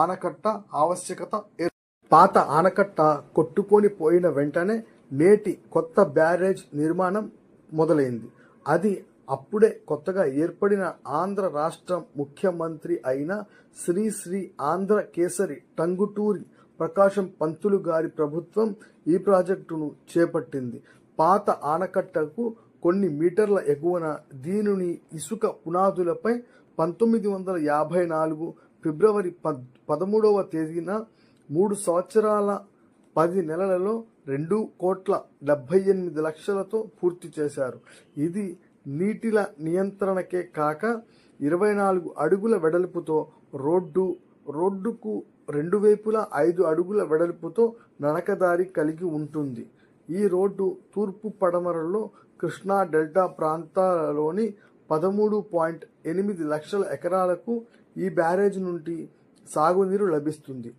ఆనకట్ట ఆవశ్యకత పాత ఆనకట్ట కొట్టుకొని పోయిన వెంటనే నేటి కొత్త బ్యారేజ్ నిర్మాణం మొదలైంది. అది అప్పుడే కొత్తగా ఏర్పడిన ఆంధ్ర రాష్ట్ర ముఖ్యమంత్రి అయిన శ్రీ ఆంధ్ర కేసరి టంగుటూరి ప్రకాశం పంతులు గారి ప్రభుత్వం ఈ ప్రాజెక్టును చేపట్టింది. పాత ఆనకట్టకు కొన్ని మీటర్ల ఎగువన దీనిని ఇసుక పునాదులపై 1954 ఫిబ్రవరి 13వ తేదీన 3 సంవత్సరాల 10 నెలలలో 2,78,00,000తో పూర్తి చేశారు. ఇది నీటిల నియంత్రణకే కాక 24 అడుగుల వెడల్పుతో రోడ్డుకు 2 వైపులా 5 అడుగుల వెడల్పుతో నడకదారి కలిగి ఉంటుంది. ఈ రోడ్డు తూర్పు పడమరలో కృష్ణా డెల్టా ప్రాంతాలలోని 13.8 లక్షల ఎకరాలకు ఈ బ్యారేజ్ నుండి సాగునీరు లభిస్తుంది.